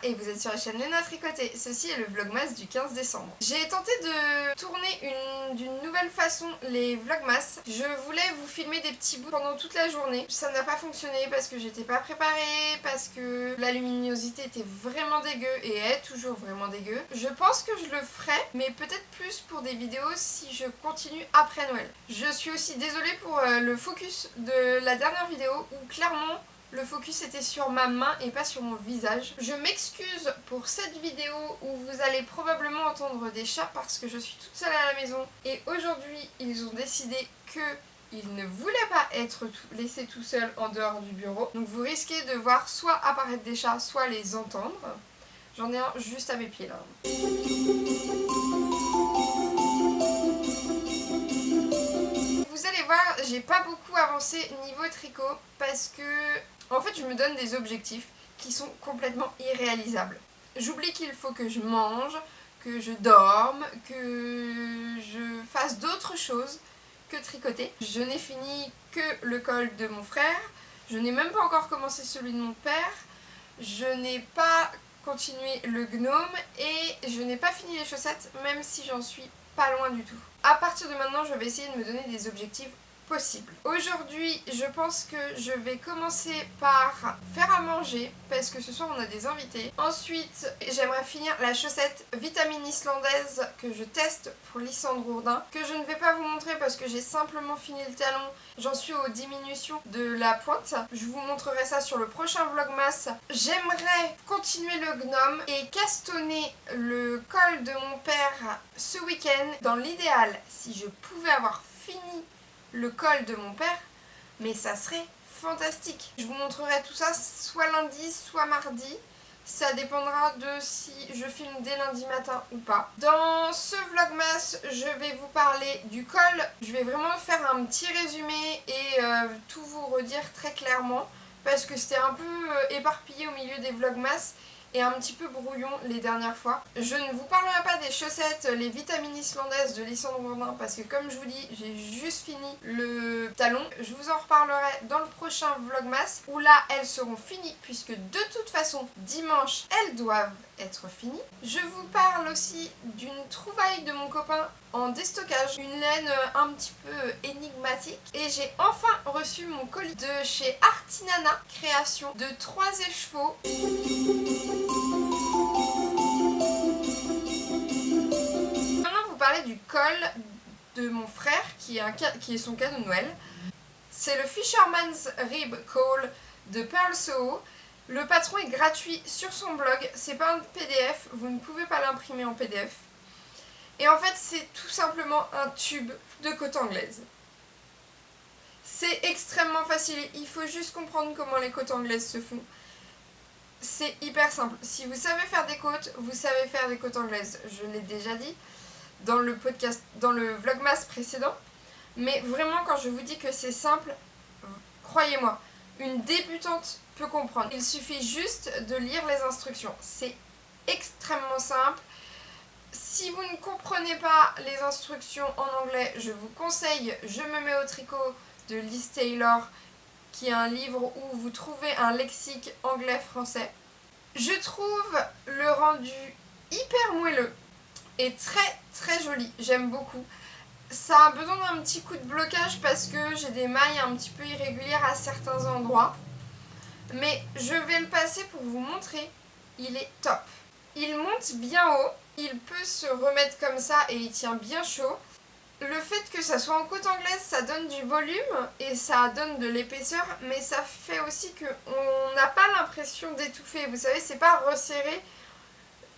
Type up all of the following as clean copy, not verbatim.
et vous êtes sur la chaîne Léna Tricoté. Ceci est le vlogmas du 15 décembre. J'ai tenté de tourner d'une nouvelle façon les vlogmas. Je voulais vous filmer des petits bouts pendant toute la journée. Ça n'a pas fonctionné parce que j'étais pas préparée, parce que la luminosité était vraiment dégueu et est toujours vraiment dégueu. Je pense que je le ferai, mais peut-être plus pour des vidéos si je continue après Noël. Je suis aussi désolée pour le focus de la dernière vidéo où clairement le focus était sur ma main et pas sur mon visage. Je m'excuse pour cette vidéo où vous allez probablement entendre des chats parce que je suis toute seule à la maison. Et aujourd'hui, ils ont décidé qu'ils ne voulaient pas être laissés tout seuls en dehors du bureau. Donc vous risquez de voir soit apparaître des chats, soit les entendre. J'en ai un juste à mes pieds là. Vous allez voir, j'ai pas beaucoup avancé niveau tricot parce que en fait je me donne des objectifs qui sont complètement irréalisables. J'oublie qu'il faut que je mange, que je dorme, que je fasse d'autres choses que tricoter. Je n'ai fini que le col de mon frère, je n'ai même pas encore commencé celui de mon père, je n'ai pas continué le gnome et je n'ai pas fini les chaussettes même si j'en suis pas loin du tout. À partir de maintenant, je vais essayer de me donner des objectifs possibles. Aujourd'hui, je pense que je vais commencer par faire à manger parce que ce soir on a des invités. Ensuite, j'aimerais finir la chaussette vitamine islandaise que je teste pour Lysandre Ourdin, que je ne vais pas vous montrer parce que j'ai simplement fini le talon. J'en suis aux diminutions de la pointe. Je vous montrerai ça sur le prochain vlogmas. J'aimerais continuer le gnome et castonner le col de mon père ce week-end. Dans l'idéal, si je pouvais avoir fini le col de mon père, mais ça serait fantastique. Je vous montrerai tout ça soit lundi, soit mardi. Ça dépendra de si je filme dès lundi matin ou pas. Dans ce vlogmas, je vais vous parler du col. Je vais vraiment faire un petit résumé et tout vous redire très clairement parce que c'était un peu éparpillé au milieu des vlogmas et un petit peu brouillon les dernières fois. Je ne vous parlerai pas des chaussettes, les vitamines islandaises de Lysandre Ourdin parce que comme je vous dis, j'ai juste fini le talon. Je vous en reparlerai dans le prochain vlogmas où là elles seront finies puisque de toute façon dimanche elles doivent être finies. Je vous parle aussi d'une trouvaille de mon copain en déstockage, une laine un petit peu énigmatique et j'ai enfin reçu mon colis de chez Artinana création de 3 écheveaux. Maintenant vous parler du col de mon frère qui est son cadeau de Noël. C'est le Fisherman's Rib Call de Pearl Soho. Le patron est gratuit sur son blog, c'est pas un PDF, vous ne pouvez pas l'imprimer en PDF. Et en fait c'est tout simplement un tube de côte anglaise. C'est extrêmement facile, il faut juste comprendre comment les côtes anglaises se font. C'est hyper simple, si vous savez faire des côtes, vous savez faire des côtes anglaises. Je l'ai déjà dit dans le podcast, dans le vlogmas précédent. Mais vraiment quand je vous dis que c'est simple, croyez-moi, une débutante peut comprendre. Il suffit juste de lire les instructions. C'est extrêmement simple. Si vous ne comprenez pas les instructions en anglais, je vous conseille Je me mets au tricot de Liz Taylor, qui est un livre où vous trouvez un lexique anglais-français. Je trouve le rendu hyper moelleux et très très joli. J'aime beaucoup. Ça a besoin d'un petit coup de blocage parce que j'ai des mailles un petit peu irrégulières à certains endroits. Mais je vais le passer pour vous montrer. Il est top. Il monte bien haut. Il peut se remettre comme ça et il tient bien chaud. Le fait que ça soit en côte anglaise, ça donne du volume et ça donne de l'épaisseur. Mais ça fait aussi qu'on n'a pas l'impression d'étouffer. Vous savez, c'est pas resserré.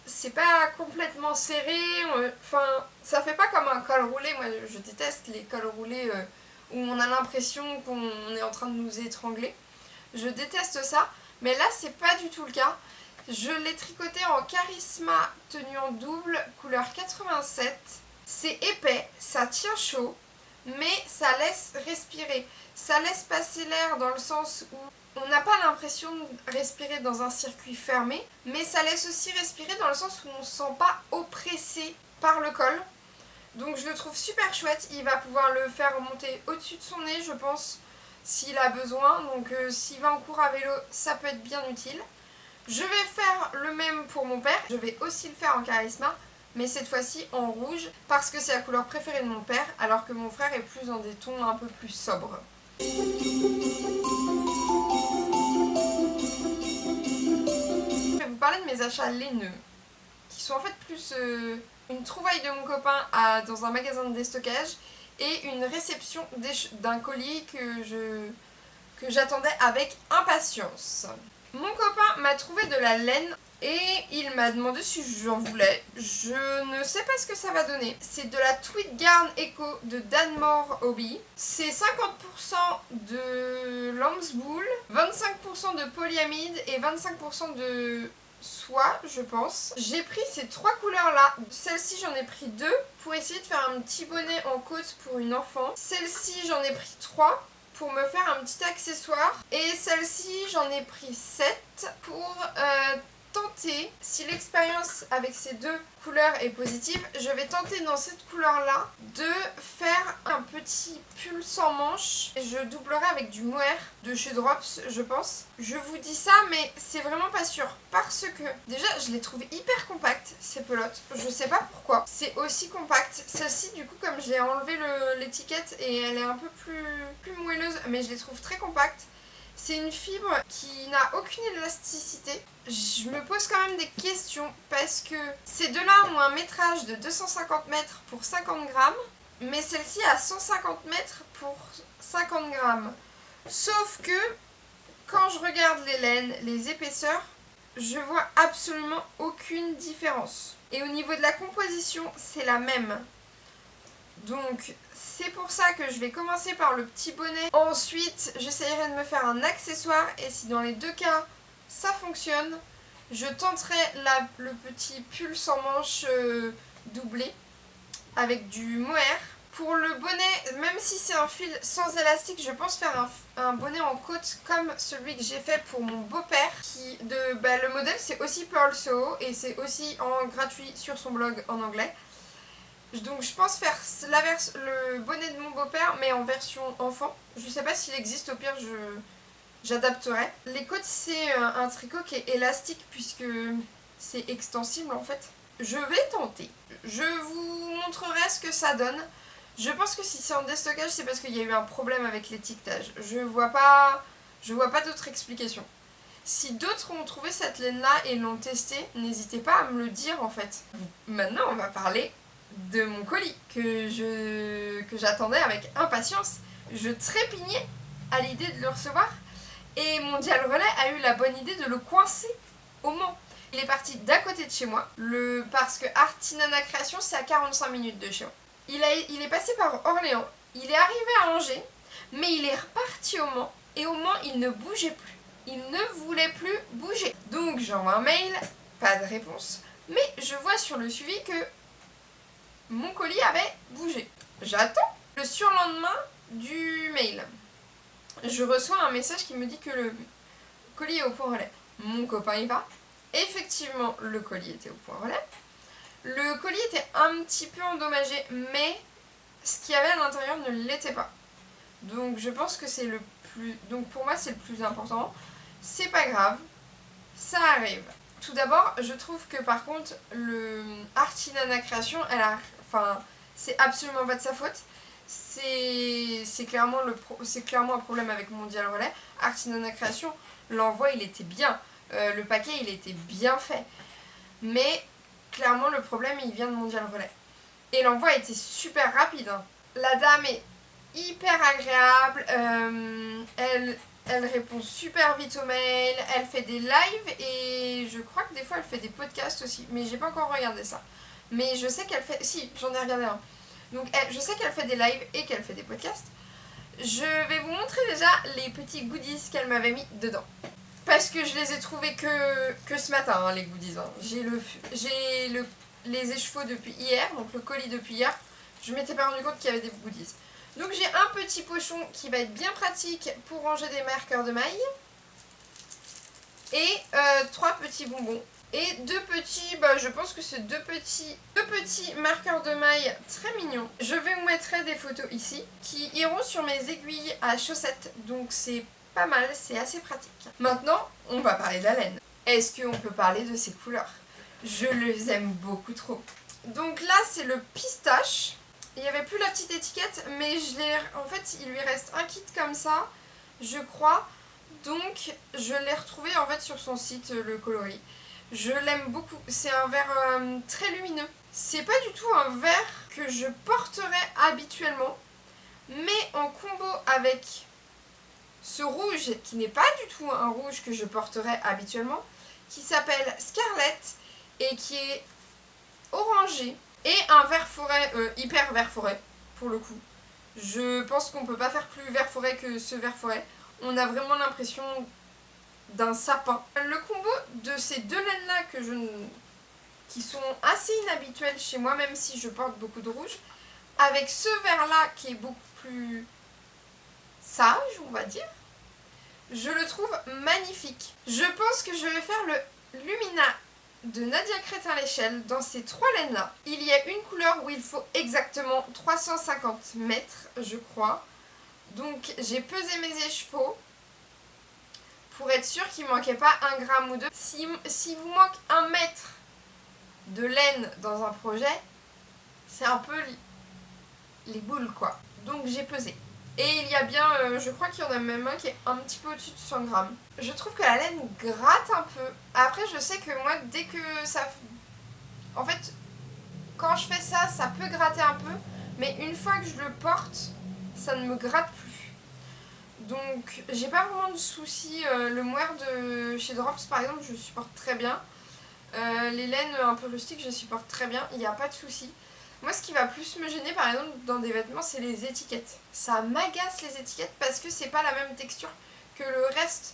C'est pas complètement serré, enfin ça fait pas comme un col roulé. Moi je déteste les cols roulés où on a l'impression qu'on est en train de nous étrangler. Je déteste ça, mais là c'est pas du tout le cas. Je l'ai tricoté en Charisma tenue en double, couleur 87. C'est épais, ça tient chaud, mais ça laisse respirer. Ça laisse passer l'air dans le sens où on n'a pas l'impression de respirer dans un circuit fermé, mais ça laisse aussi respirer dans le sens où on ne se sent pas oppressé par le col. Donc je le trouve super chouette, il va pouvoir le faire monter au-dessus de son nez, je pense, s'il a besoin. Donc s'il va en cours à vélo, ça peut être bien utile. Je vais faire le même pour mon père. Je vais aussi le faire en Charisma, mais cette fois-ci en rouge, parce que c'est la couleur préférée de mon père, alors que mon frère est plus dans des tons un peu plus sobres. Je vais vous parler de mes achats laineux, qui sont en fait plus une trouvaille de mon copain dans un magasin de déstockage et une réception d'un colis que j'attendais avec impatience. Mon copain m'a trouvé de la laine et il m'a demandé si j'en voulais. Je ne sais pas ce que ça va donner. C'est de la Tweed Yarn Eco de Danmore Hobby. C'est 50% de lambswool, 25% de polyamide et 25% de soie, je pense. J'ai pris ces 3 couleurs là. Celle-ci j'en ai pris 2 pour essayer de faire un petit bonnet en côte pour une enfant. Celle-ci j'en ai pris 3 pour me faire un petit accessoire. Et celle-ci j'en ai pris 7 pour tenter, si l'expérience avec ces 2 couleurs est positive, je vais tenter dans cette couleur là de faire un petit pull sans manches. Et je doublerai avec du mohair de chez Drops, je pense. Je vous dis ça, mais c'est vraiment pas sûr, parce que déjà je les trouve hyper compactes ces pelotes. Je sais pas pourquoi c'est aussi compact. Celle-ci du coup, comme j'ai enlevé l'étiquette et elle est un peu plus moelleuse, mais je les trouve très compactes. C'est une fibre qui n'a aucune élasticité. Je me pose quand même des questions parce que ces deux-là ont un métrage de 250 mètres pour 50 grammes, mais celle-ci a 150 mètres pour 50 grammes. Sauf que quand je regarde les laines, les épaisseurs, je vois absolument aucune différence. Et au niveau de la composition, c'est la même. Donc c'est pour ça que je vais commencer par le petit bonnet. Ensuite, j'essayerai de me faire un accessoire et si dans les 2 cas ça fonctionne, je tenterai le petit pull sans manches doublé avec du mohair. Pour le bonnet, même si c'est un fil sans élastique, je pense faire un bonnet en côte comme celui que j'ai fait pour mon beau-père. Le modèle c'est aussi Pearl Soho et c'est aussi en gratuit sur son blog en anglais. Donc je pense faire le bonnet de mon beau-père mais en version enfant. Je sais pas s'il existe, au pire j'adapterai. Les côtes c'est un tricot qui est élastique puisque c'est extensible en fait. Je vais tenter. Je vous montrerai ce que ça donne. Je pense que si c'est en déstockage c'est parce qu'il y a eu un problème avec l'étiquetage. Je vois pas d'autre explication. Si d'autres ont trouvé cette laine là et l'ont testée, n'hésitez pas à me le dire en fait. Maintenant on va parler de mon colis que j'attendais avec impatience. Je trépignais à l'idée de le recevoir et Mondial Relais a eu la bonne idée de le coincer au Mans. Il est parti d'à côté de chez moi parce que Artisanat Création c'est à 45 minutes de chez moi. Il est passé par Orléans, il est arrivé à Angers, mais il est reparti au Mans et au Mans il ne bougeait plus. Il ne voulait plus bouger. Donc j'envoie un mail, pas de réponse, mais je vois sur le suivi que mon colis avait bougé. J'attends le surlendemain du mail. Je reçois un message qui me dit que le colis est au point relais. Mon copain y va. Effectivement, le colis était au point relais. Le colis était un petit peu endommagé, mais ce qu'il y avait à l'intérieur ne l'était pas. Donc je pense que c'est donc pour moi c'est le plus important. C'est pas grave, ça arrive. Tout d'abord, je trouve que par contre, le Artisanat Création, c'est absolument pas de sa faute. C'est clairement un problème avec Mondial Relais. Artisanat Création, l'envoi il était bien. Le paquet il était bien fait. Mais clairement le problème il vient de Mondial Relais. Et l'envoi était super rapide. La dame est hyper agréable. Elle répond super vite aux mails, elle fait des lives et je crois que des fois elle fait des podcasts aussi, mais j'ai pas encore regardé ça. Mais je sais qu'elle fait... Si, j'en ai regardé un. Donc je sais qu'elle fait des lives et qu'elle fait des podcasts. Je vais vous montrer déjà les petits goodies qu'elle m'avait mis dedans. Parce que je les ai trouvés que ce matin, hein, les goodies. Hein. J'ai les échevaux depuis hier, donc le colis depuis hier. Je m'étais pas rendu compte qu'il y avait des goodies. Donc j'ai un petit pochon qui va être bien pratique pour ranger des marqueurs de mailles. Et 3 petits bonbons. Et 2 petits, je pense que c'est deux petits marqueurs de mailles très mignons. Je vais vous mettre des photos ici qui iront sur mes aiguilles à chaussettes. Donc c'est pas mal, c'est assez pratique. Maintenant, on va parler de la laine. est-ce qu'on peut parler de ces couleurs? Je les aime beaucoup trop. Donc là, c'est le pistache. Il n'y avait plus la petite étiquette, mais en fait, il lui reste un kit comme ça, je crois. Donc, je l'ai retrouvé en fait sur son site, le coloris. Je l'aime beaucoup. C'est un vert très lumineux. C'est pas du tout un vert que je porterais habituellement, mais en combo avec ce rouge, qui n'est pas du tout un rouge que je porterais habituellement, qui s'appelle Scarlet et qui est orangé, et un vert forêt, hyper vert forêt, pour le coup. Je pense qu'on peut pas faire plus vert forêt que ce vert forêt. On a vraiment l'impression d'un sapin. Le combo de ces deux laines-là qui sont assez inhabituelles chez moi, même si je porte beaucoup de rouge, avec ce vert-là qui est beaucoup plus sage, on va dire, je le trouve magnifique. Je pense que je vais faire le Lumina de Nadia Crétin-Léchelle dans ces trois laines-là. Il y a une couleur où il faut exactement 350 mètres, je crois. Donc j'ai pesé mes échevaux pour être sûr qu'il ne manquait pas 1 gramme ou 2. Si vous manque 1 mètre de laine dans un projet, c'est un peu les boules quoi. Donc j'ai pesé. Et il y a bien, je crois qu'il y en a même un qui est un petit peu au-dessus de 100 grammes. Je trouve que la laine gratte un peu. Après je sais que moi dès que ça... En fait, quand je fais ça, ça peut gratter un peu. Mais une fois que je le porte, ça ne me gratte plus. Donc j'ai pas vraiment de soucis. Le mohair de chez Drops par exemple, je supporte très bien. Les laines un peu rustiques, je supporte très bien. Il n'y a pas de soucis. Moi, ce qui va plus me gêner, par exemple, dans des vêtements, c'est les étiquettes. Ça m'agace les étiquettes parce que c'est pas la même texture que le reste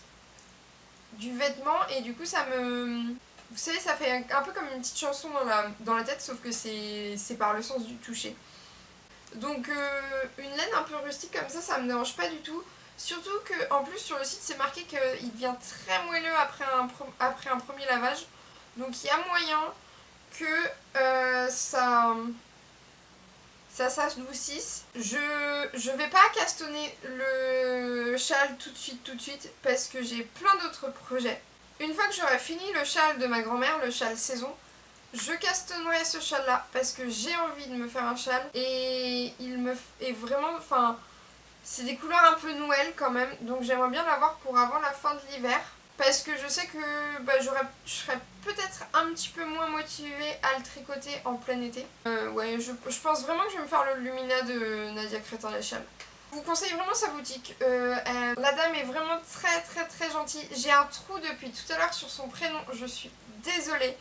du vêtement et du coup, ça me... Vous savez, ça fait un peu comme une petite chanson dans la tête, sauf que c'est par le sens du toucher. Donc, une laine un peu rustique comme ça me dérange pas du tout. Surtout qu'en plus, sur le site, c'est marqué qu'il devient très moelleux après un premier lavage. Donc, il y a moyen que ça s'adoucisse. Je vais pas castonner le châle tout de suite parce que j'ai plein d'autres projets. Une fois que j'aurai fini le châle de ma grand-mère, le châle saison, je castonnerai ce châle là parce que j'ai envie de me faire un châle et il me est vraiment, enfin, c'est des couleurs un peu Noël quand même, donc j'aimerais bien l'avoir pour avant la fin de l'hiver. Parce que je sais que je serais peut-être un petit peu moins motivée à le tricoter en plein été. Ouais, je pense vraiment que je vais me faire le Lumina de Nadia Crétin-Léchelle. Je vous conseille vraiment sa boutique. La dame est vraiment très très très gentille. J'ai un trou depuis tout à l'heure sur son prénom, je suis désolée.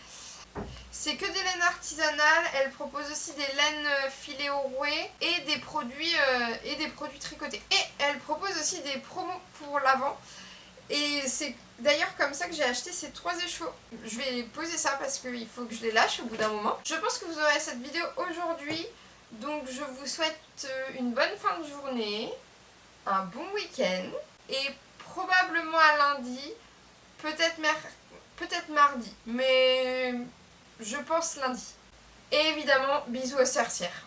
C'est que des laines artisanales, elle propose aussi des laines filées au rouet et des produits tricotés. Et elle propose aussi des promos pour l'avant. Et c'est d'ailleurs comme ça que j'ai acheté ces 3 écheveaux. Je vais poser ça parce qu'il faut que je les lâche au bout d'un moment. Je pense que vous aurez cette vidéo aujourd'hui. Donc je vous souhaite une bonne fin de journée, un bon week-end et probablement à lundi, peut-être mardi, mais je pense lundi. Et évidemment, bisous aux sorcières.